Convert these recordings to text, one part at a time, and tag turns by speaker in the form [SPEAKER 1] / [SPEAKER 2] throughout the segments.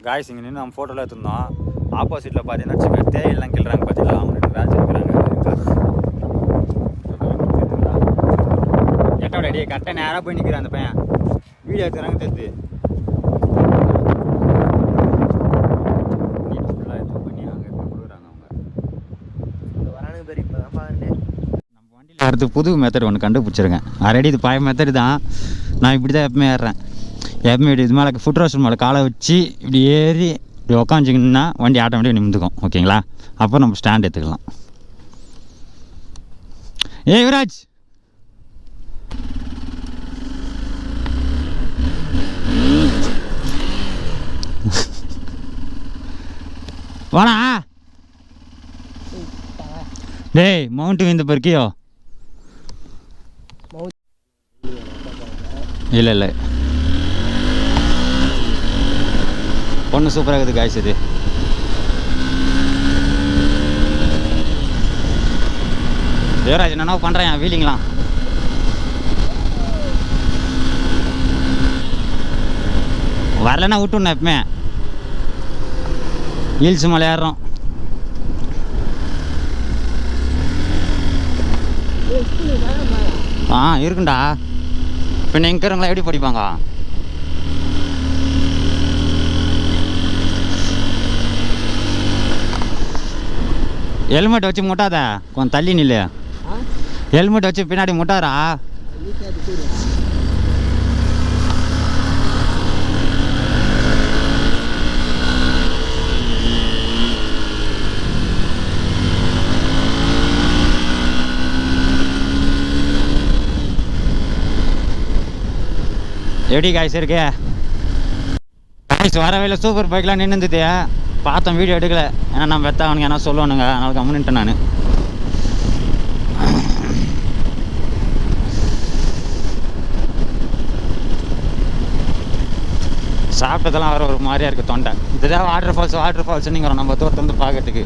[SPEAKER 1] Guys இங்கே நின்று நம்ம ஃபோட்டோவில் எடுத்துருந்தோம். ஆப்போசிட்டில் பார்த்தீங்கன்னா வச்சுக்க தேயிலாம் கிள்றாங்க பார்த்தீங்களா, அவங்க ரெண்டு வேலை செய்கிறாங்க. எட்டோட அடியே கரெக்டாக நேராக போய் நிற்கிறான் அந்த பையன். வீடியோ எடுத்துக்கிறாங்க தெரியுது. ஃபுல்லாக எடுத்து பண்ணி அங்கே கொடுக்குறாங்க அவங்க.
[SPEAKER 2] வரானுங்க பேர் இப்போ தான் பாருங்க.
[SPEAKER 1] நம்ம வண்டியில் அடுத்து புது மெத்தட் ஒன்று கண்டுபிடிச்சிருக்கேன். ஆல்ரெடி இது பழைய மெத்தடு தான். நான் இப்படி தான் எப்பவுமே ஏறுறேன். எப்பவுமே இது மேலே ஃபுட் ரோஸ்டர் மேலே காலை வச்சு இப்படி ஏறி இப்படி உக்காந்துச்சிங்கன்னா வண்டி ஆட்டோமேட்டிக்காக நிமிந்துக்கும். ஓகேங்களா? அப்போ நம்ம ஸ்டாண்ட் எடுத்துக்கலாம். யுவராஜ் வாடா. டேய் மவுண்ட் விந்து பருக்கியோ? இல்லை பொண்ணு சூப்பராக இருக்குது காய்ஸ். இது தேவராஜ் என்னன்னா பண்ணுறேன் வீலிங்களாம். வரலன்னா விட்டுண்ணே எப்பவுமே ஹீல்ஸ் மேலே ஏறுறோம். இருக்குண்டா. பின்ன இங்கே இருக்கிறவங்களா எப்படி படிப்பாங்க? ஹெல்மெட் வச்சு முட்டாத, கொஞ்சம் தள்ளி நில்லு. ஹெல்மெட் வச்சு பின்னாடி முட்டாரா. எப்படி காய்ஸ் இருக்கு? காய்ஸ் வரவேல சூப்பர் பைக்லாம் நின்றுந்துது. பார்த்தோம், வீடியோ எடுக்கலை. ஏன்னா நம்ம வெத்த அவனுங்க என்ன சொல்லுவானுங்க, அதனால கம்முன்னுட்டேன் நான். சாப்பிட்டதெல்லாம் வர ஒரு மாதிரியா இருக்குது தொண்டை. இதுதான் வாட்டர் ஃபால்ஸ் நீங்கள் நம்ம தூரத்துலேருந்து பார்க்கறதுக்கு.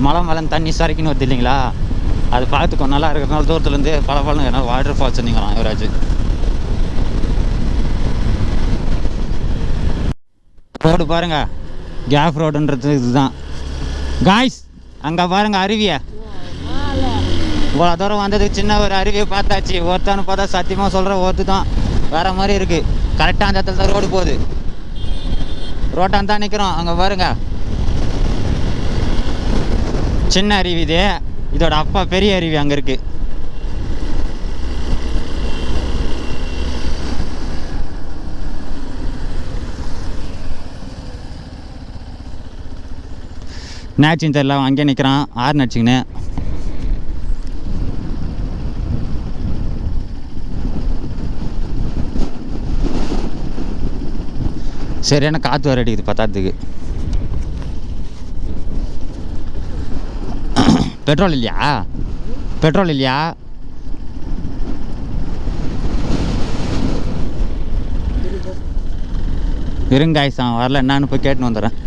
[SPEAKER 1] மலை தண்ணி சரைக்குன்னு வருது இல்லைங்களா, அது பார்த்துக்கோ நல்லா இருக்கிறதுனால தூரத்துலேருந்து பல ஏன்னா வாட்டர் ஃபால்ஸ் நீங்கிறோம் யுவராஜ். ரோடு பாருங்க, கேப் ரோடுன்றது இதுதான் காய்ஸ். அங்கே பாருங்க அருவியை. இவ்வளோ தூரம் வந்ததுக்கு சின்ன ஒரு அருவியை பார்த்தாச்சு. ஒருத்தான்னு பார்த்தா சத்தியமாக சொல்கிற ஒருத்து தான் வேற மாதிரி இருக்குது. கரெக்டாக அந்த இடத்துல தான் ரோடு போகுது. ரோட்டான் தான் நிற்கிறோம். அங்கே பாருங்க சின்ன அருவி இது. இதோட அப்பா பெரிய அருவி அங்கே இருக்குது. என்னாச்சுன்னு தெரியல, அங்கேயே நிற்கிறான் ஆறு நடிச்சிங்கன்னு. சரியான காற்று வர அடிக்குது பத்தாத்துக்கு. பெட்ரோல் இல்லையா? இருங்க காய்ஸ், வரல என்னான்னு போய் கேட்டுன்னு வந்துடுறேன்.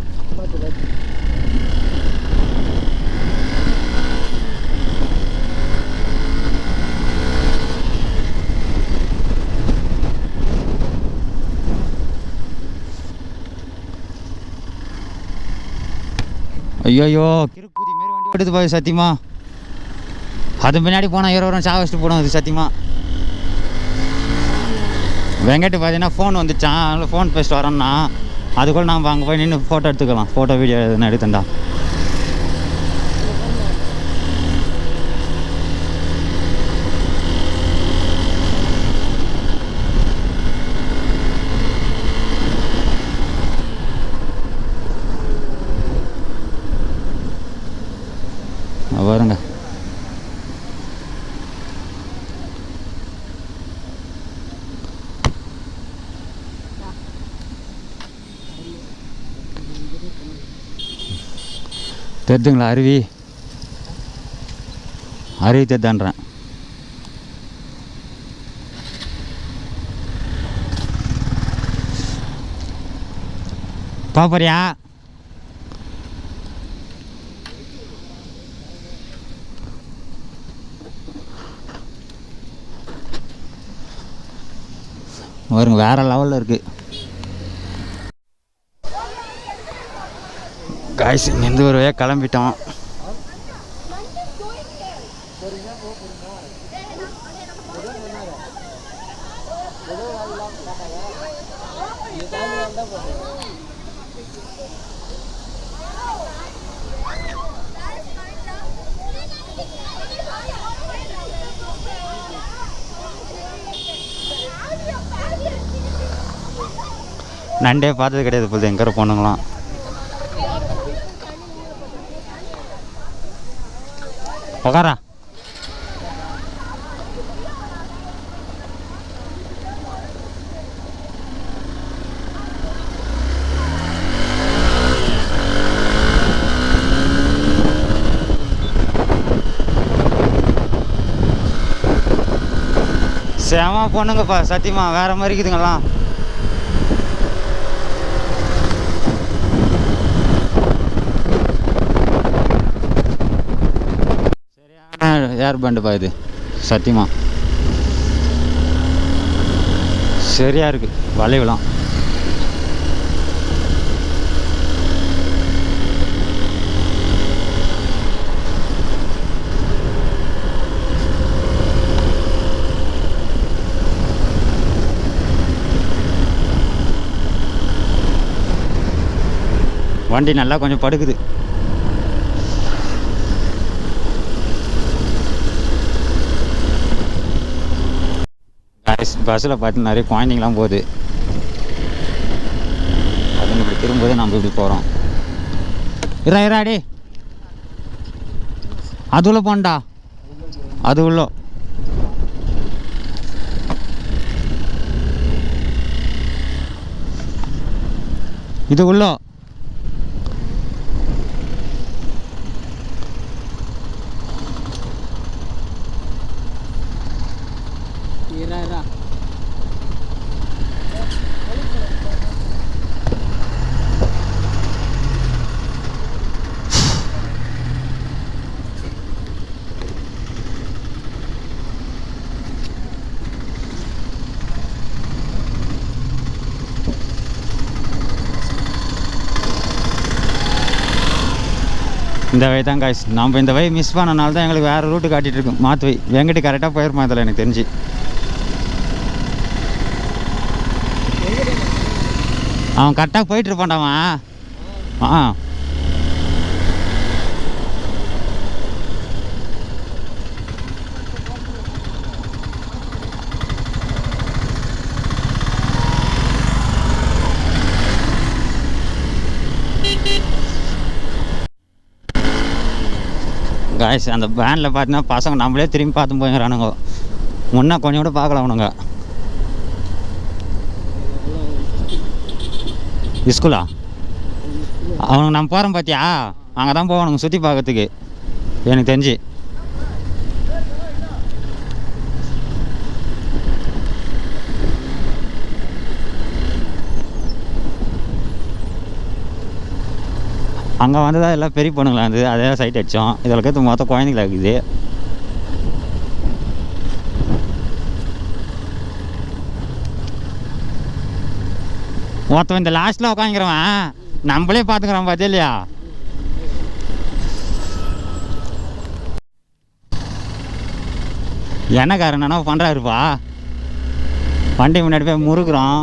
[SPEAKER 1] ஐயோ கிருக்குதி மாரி வண்டி ஓடுது போய் சத்தியமா. அது பின்னாடி போனால் 20 வருஷம் சாவச்சிட்டு போடும் அது சத்தியமா. வெங்கட்டு பார்த்தீங்கன்னா ஃபோன் வந்துச்சான், அதனால் ஃபோன் பேசிட்டு வரோம்னா அதுக்குள்ள நாம் அங்கே போய் நின்று ஃபோட்டோ எடுத்துக்கலாம். ஃபோட்டோ வீடியோ எதுனா எடுத்துண்டா. பாருங்க தெரிஞ்சுங்களா அருவி தெரிதான்றேன். பாப்பறியா? வருங்க வேற லெவலில் இருக்குது. காய்ஸ் இங்கேருந்து ஒரு வழியாக கிளம்பிட்டோம். நண்டே பார்த்தது கிடையாது போகுது எங்கே போனங்களாம். உக்காரா சேமா பொண்ணுங்கப்பா சத்தியமா வேற மாதிரி இருக்குதுங்களாம். ஏர் பேண்டுப்பா இது சத்தியமா சரியா இருக்கு வளைவுலாம். வண்டி நல்லா கொஞ்சம் படுக்குது. பஸ்ஸில் பார்த்து நிறைய குழந்தைங்களாம் போகுது. அதுங்க இப்படி திரும்பும்போது நம்ம இப்படி போகிறோம். இராடி அது உள்ள போண்டா, அது உள்ள இது உள்ள இந்த வழி தான் காய்ஸ். நம்ம இந்த வழி மிஸ் பண்ணனால தான் எங்களுக்கு வேறு ரூட்டு காட்டிகிட்டு இருக்கோம். மாற்று வை வெங்கட்டி கரெக்டாக போயிருமா இதில் எனக்கு தெரிஞ்சு. அவன் கரெக்டாக போயிட்டு இருப்பான்டாவன். ஆ காய்ஸ் அந்த வேனில் பார்த்தீங்கன்னா பசங்க நம்மளே திரும்பி பார்த்து போயிடறானுங்க. முன்னே கொஞ்சம் கூட பார்க்கல அவனுங்க. ஸ்கூலா அவனுக்கு நம்ம போகிறோம் பார்த்தியா, அங்கே தான் போவானுங்க சுற்றி பார்க்கறதுக்கு எனக்கு தெரிஞ்சு. அங்கே வந்ததா எல்லாம் பெரிய பொண்ணுங்களா இருந்தது, அதே சைட் அடித்தோம். இதில் கற்று மொத்தம் குழந்தைங்களா இருக்குது. ஒருத்தவன் இந்த லாஸ்ட்டில் உட்காந்துக்கிறவன் நம்மளே பார்த்துக்கிறான் பார்த்தியா இல்லையா. என்னக்காரன் என்ன பண்ணுறாருப்பா, வண்டி முன்னாடி போய் முறுக்குறோம்.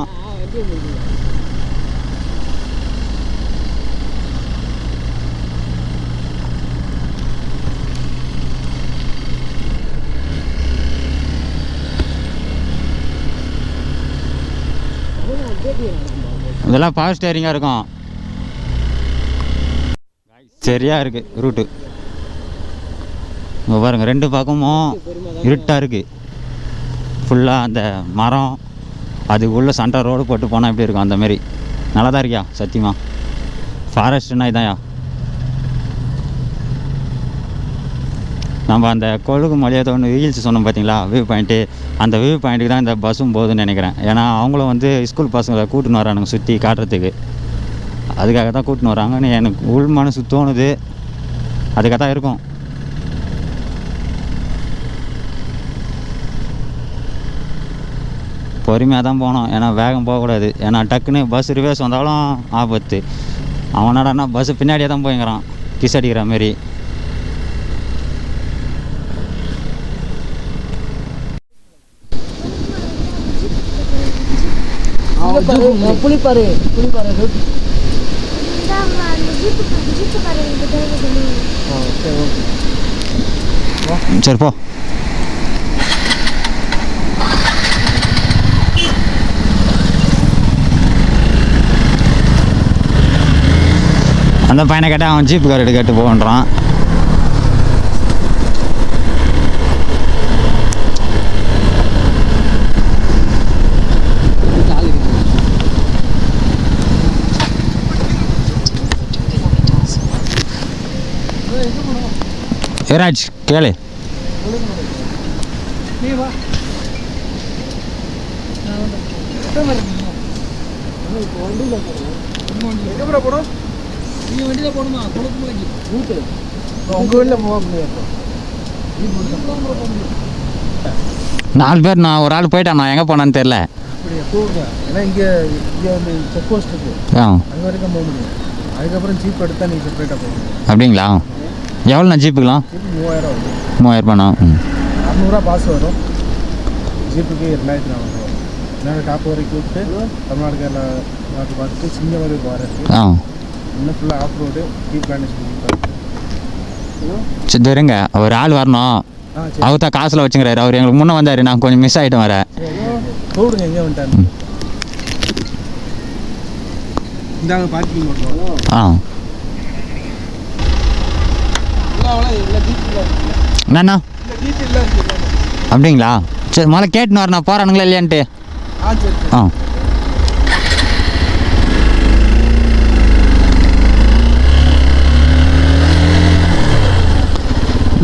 [SPEAKER 1] இதெல்லாம் பவர் ஸ்டேரிங்காக இருக்கும். சரியாக இருக்குது ரூட்டு. இங்கே பாருங்கள் ரெண்டு பக்கமும் இருட்டாக இருக்குது. ஃபுல்லாக அந்த மரம் அதுக்குள்ளே சென்டர் ரோடு போட்டு போனால் எப்படி இருக்கும் அந்தமாரி நல்லா தான் இருக்கியா சத்தியமாக. ஃபாரஸ்ட்னா இதான்யா. நம்ம அந்த கொழுகு மலையத்தை ஒன்று ஹில்ஸ் சொன்னோம் பார்த்தீங்களா, வியூ பாயிண்ட்டு. அந்த வியூ பாயிண்ட்டுக்கு தான் இந்த பஸ்ஸும் போகுதுன்னு நினைக்கிறேன். ஏன்னா அவங்களும் வந்து ஸ்கூல் பசங்களை கூட்டின்னு வரானுங்க சுற்றி காட்டுறதுக்கு. அதுக்காக தான் கூட்டின்னு வராங்கன்னு எனக்கு உள் மனசு தோணுது. அதுக்காக தான் இருக்கும். பொறுமையாக தான் போனோம், ஏன்னா வேகம் போகக்கூடாது. ஏன்னா டக்குன்னு பஸ் ரிவர்ஸ் வந்தாலும் ஆபத்து. அவனாடா பஸ்ஸு பின்னாடியே தான் போய்ங்கிறான் கிஸ் அடிக்கிற மாரி.
[SPEAKER 2] புளிப்பாரு
[SPEAKER 1] சரி போ. அந்த பையனை கேட்டால் அவன் ஜீப்பு கார் கேட்டு போகன்றான். ஏராஜ் கேளு. நாலு பேர் நான் ஒரு ஆள் போயிட்டான். நான் எங்கே போனான்னு தெரில.
[SPEAKER 2] அதுக்கப்புறம் ஜீப் எடுத்தால் நீங்கள் செப்பரேட்டாக போகணும்.
[SPEAKER 1] அப்படிங்களா? எவ்வளோண்ணா ஜீப்புக்கலாம்? 3000 ரூபாண்ணா.
[SPEAKER 2] 600 பாஸ் வரும். ஜீப்புக்கு 2400 வரும். நான் டாப் வரைக்கும் விட்டு தமிழ்நாடு கேரளா நாட்டு பார்த்துட்டு சிங்கம் வரைக்கும் வரேன். இன்னும் ஃபுல்லாக ஆஃப் ரோடு ஜீப் கண்டிஷன்.
[SPEAKER 1] சரி இருங்க, ஒரு ஆள் வரணும். அவர் தான் காசில் வச்சுங்கிறாரு. அவர் எங்களுக்கு முன்னே வந்தார். நான் கொஞ்சம் மிஸ் ஆகிட்டேன் வர.
[SPEAKER 2] கூடுங்க எங்கே வந்துட்டாரு. இந்தாங்க பார்க்கிங் பண்ணுவோம்.
[SPEAKER 1] என்னண்ணா அப்படிங்களா? சரி மழை கேட்டுன்னு வரண்ணா போகிறானுங்களா இல்லையான்ட்டு.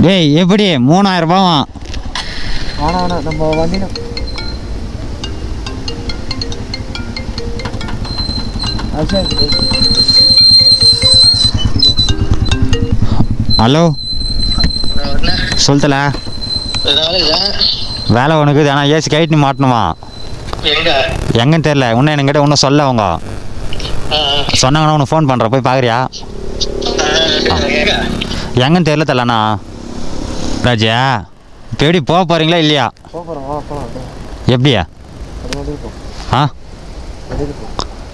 [SPEAKER 1] டேய் எப்படி 3000 ரூபாவா?
[SPEAKER 2] ஆனால் நம்ம வண்டினா
[SPEAKER 1] ஹலோ சொல்லுத்தல. வேலை உனக்கு ஆனால் ஏசி கைட்டு மாட்டணுமா? எங்கன்னு தெரில. இன்னும் என்கிட்ட இன்னும் சொல்ல அவங்க சொன்னாங்கன்னா உனக்கு ஃபோன் பண்ணுறேன். போய் பார்க்குறியா? எங்கன்னு தெரில தலண்ணா. ராஜா இப்போ எப்படி போக போகிறீங்களா இல்லையா? எப்படியா?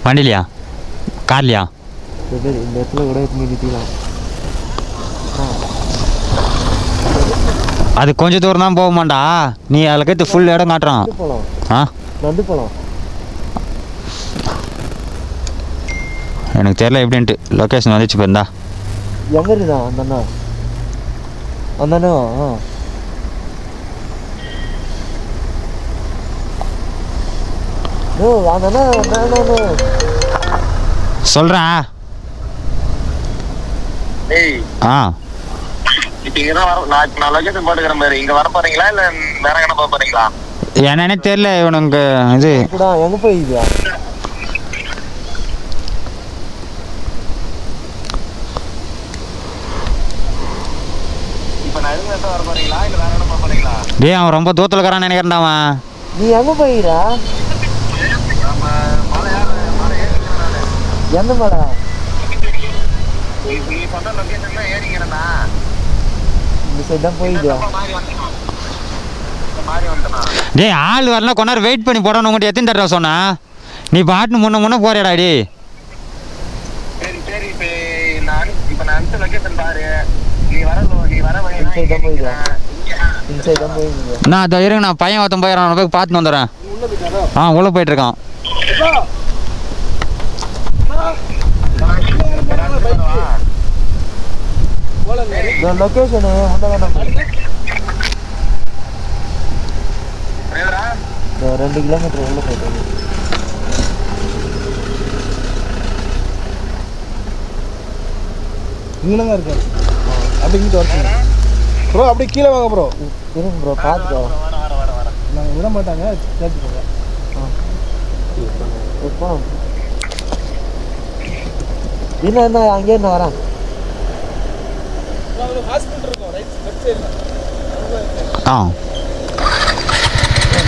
[SPEAKER 1] வண்டிலையா கார்லையா?
[SPEAKER 2] இந்த இடத்துல கூட நிறுத்திக்கலாம்.
[SPEAKER 1] அது கொஞ்சம் தூரம் தான் போக மாட்டா. நீ அதில் கற்று ஃபுல் இடம் காட்டுறான்.
[SPEAKER 2] நண்டு போகலாம்.
[SPEAKER 1] எனக்கு தெரியல எப்படின்ட்டு. லொக்கேஷன் வந்துச்சு போயிருந்தா.
[SPEAKER 2] எங்கே இருக்குதா அந்த அண்ணா? அந்த அண்ணா அந்த அண்ணா
[SPEAKER 1] சொல்கிறேன். என்னன்னே தெரியல இவனுக்கு. இது
[SPEAKER 2] எங்க போயிடுயா?
[SPEAKER 1] டேய் அவன் ரொம்ப தூரத்தில் இருக்கிறான்னு நினைக்கிறேன்டா அவன்.
[SPEAKER 2] நீ எங்க போயிடா? எந்த மலை? இந்த சைடு தான் போயிடுயா.
[SPEAKER 1] டேய் ஆள் வரலாம் கொஞ்ச நேரம் வெயிட் பண்ணி போடணும். உங்கள்கிட்ட எத்தனை தடவை சொன்னா? நீ பாட்டுன்னு முன்ன போறியாடா? டி நான் அதை இருங்க. நான் பையன் ஒருத்தன் போயிடறான். போய் பார்த்துன்னு வந்துடுறேன். உள்ளே போயிட்டு இருக்கான்.
[SPEAKER 2] லொகேஷனு 2 கிலோமீட்டர் உள்ள போயிட்டு இங்கே தான் இருக்காரு. அப்படி இங்கிட்டு வரீங்க ப்ரோ. அப்படியே கீழே வாங்க ப்ரோ. இருங்க ப்ரோ பார்த்துக்கோ. நாங்கள் விட மாட்டாங்க. சேர்த்துக்கோங்க. என்ன அங்கேயே நான் வரேன். ஹாஸ்பிட்டல் இருக்கும் ரைட் சைடில்.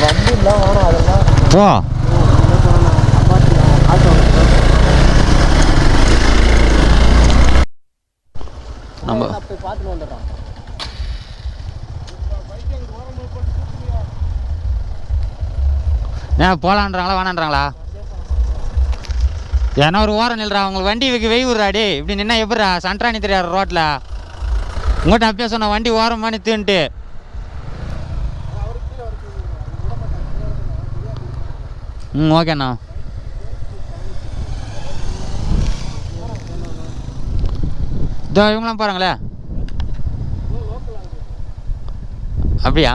[SPEAKER 2] வண்டி இல்லை வேணும். அதெல்லாம்
[SPEAKER 1] போ.
[SPEAKER 2] ஆட்டோ
[SPEAKER 1] நம்ம
[SPEAKER 3] போய் பார்த்துட்டு வந்துடுறோம்.
[SPEAKER 1] ஏன் போகலான்றாங்களா வேணான்றாங்களா? ஏன்னா ஒரு ஓரம் நில்றா, உங்களுக்கு வண்டி வைக்க வெய் விட்றாடி. இப்படி நின்னா எப்படிறா சன்ட்ராணி தெரியாது ரோட்டில். உங்கள்கிட்ட அப்பயே சொன்ன வண்டி ஓரமாக நிறுத்துன்ட்டு. ம் ஓகேண்ணா. இதோ இவங்களாம் பாருங்களே. அப்படியா?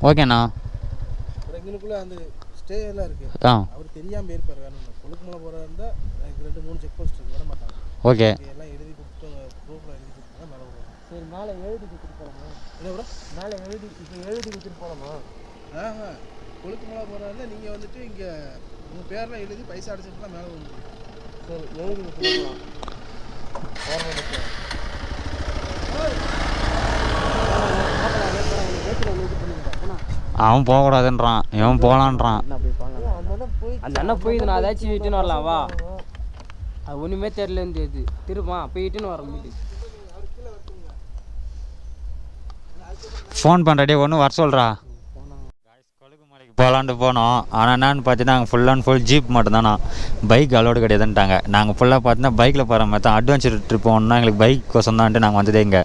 [SPEAKER 1] ஓகேண்ணா.
[SPEAKER 2] எங்களுக்குள்ள அந்த ஸ்டே எல்லாம் இருக்கு. அவர் தெரியாம இருப்பார். வேணும் கொழுக்குமலை போறதா இருந்தா எனக்கு 2-3 செக் போஸ்ட் இருக்கு, விட மாட்டாங்க.
[SPEAKER 1] ஓகே,
[SPEAKER 2] எல்லாம் எழுதி கொடுத்து ப்ரூஃப்ல எழுதி கொடுத்தா மேலே வருவாங்க.
[SPEAKER 3] சரி, மேலே எழுதி கொடுத்துட்டு போகலாமா?
[SPEAKER 2] என்ன ப்ரோ?
[SPEAKER 3] மேலே எழுதி இப்போ எழுதி கொடுத்துட்டு போகலாமா?
[SPEAKER 2] கொழுக்குமலை போறதா இருந்தால் நீங்கள் வந்துட்டு இங்கே உங்கள் பேர்லாம் எழுதி பைசா அடிச்சுட்டுலாம் மேலே வந்துடும்.
[SPEAKER 3] சரி, எழுதி கொடுத்துட்டு போகலாம்.
[SPEAKER 1] அவன் போகக்கூடாதுன்றான், இவன் போகலான்றான்.
[SPEAKER 3] அந்த அண்ணன் போய் நான் ஏதாச்சும் இட்டுன்னு வரலாம் வா. அது ஒன்றுமே தெரியலேருந்து எது திரும்ப போய் இட்டுன்னு வர முடியுது.
[SPEAKER 1] ஃபோன் பண்ணுறடே ஒன்று வர சொல்கிறா. கொழுக்குமலைக்கு போகலான்ட்டு போனோம். ஆனால் என்னன்னு பார்த்தீங்கன்னா நாங்கள் ஃபுல் அண்ட் ஃபுல் ஜீப் மட்டும்தானா, பைக் அலோடு கிடையாதுன்ட்டாங்க. நாங்கள் ஃபுல்லாக பார்த்தீங்கன்னா பைக்கில் போகிற மாதிரி தான். அட்வென்ச்சர் ட்ரிப் போகணுன்னா எங்களுக்கு பைக் கோசம் தான்ட்டு நாங்கள் வந்ததே. இங்கே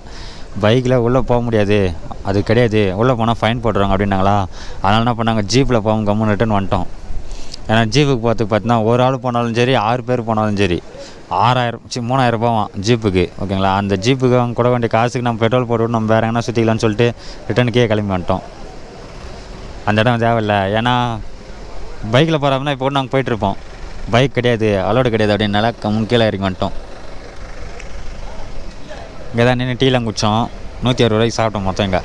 [SPEAKER 1] பைக்கில் உள்ளே போக முடியாது, அது கிடையாது, உள்ளே போனால் ஃபைன் போட்டுருவாங்க அப்படின்னாங்களா. அதனால் என்ன பண்ணாங்க, ஜீப்பில் போவோம் கம்முன்னு ரிட்டன் வந்துட்டோம். ஏன்னா ஜீப்புக்கு போகிறதுக்கு பார்த்தீங்கன்னா ஒரு ஆள் போனாலும் சரி 6 பேர் போனாலும் சரி 3000 ரூபாவாம் ஜீப்புக்கு. ஓகேங்களா? அந்த ஜீப்புக்கு அவங்க கூட வேண்டிய காசுக்கு நம்ம பெட்ரோல் போட்டு நம்ம வேறு எங்கன்னா சுற்றிக்கலாம்னு சொல்லிட்டு ரிட்டனுக்கே கிளம்பி வந்துட்டோம். அந்த இடம் தேவையில்லை. ஏன்னா பைக்கில் போகிறோம்னா இப்போ நாங்கள் போயிட்டுருப்போம், பைக் கிடையாது அலோடு கிடையாது அப்படின்னால கீழே இறங்கி வந்துட்டோம். இங்கே தான் நின்று டீலாம் குடித்தோம். 160 ரூபாய்க்கு சாப்பிட்டோம் மொத்தம். இங்கே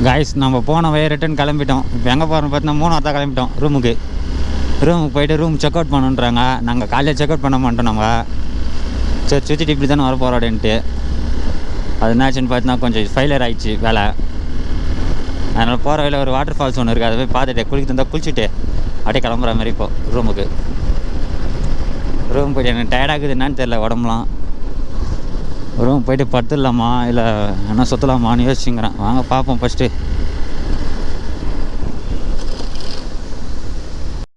[SPEAKER 1] காய்ஸ் நம்ம போன வழியே ரிட்டன் கிளம்பிட்டோம். இப்போ எங்கே போகிறோம்னு பார்த்தீங்கன்னா 3 தான் கிளம்பிட்டோம். ரூமுக்கு போயிட்டு ரூம் செக் அவுட் பண்ணுன்றாங்க. நாங்கள் காலையில் செக் அவுட் பண்ண மாட்டோம். நம்ம சரி சுற்றிட்டு இப்படி தானே வர போகிறோம் அப்படின்ட்டு. அது என்னாச்சுன்னு பார்த்தீங்கன்னா கொஞ்சம் ஃபெயிலியர் ஆகிடுச்சு வேலை. அதனால் போகிற வழியில் ஒரு வாட்டர் ஃபால்ஸ் ஒன்று இருக்குது, அதை போய் பார்த்துட்டு குளிக்க தந்தால் குளிச்சுட்டு அப்படியே கிளம்புற மாதிரி இப்போ ரூமுக்கு. ரூம் போய்ட்டு எனக்கு டயர்டாகுது என்னன்னு தெரில உடம்புலாம். ரூம் போய்ட்டு படுத்துடலாமா இல்லை என்ன சுற்றலாமான்னு யோசிச்சுங்கிறேன். வாங்க பார்ப்போம் ஃபஸ்ட்டு.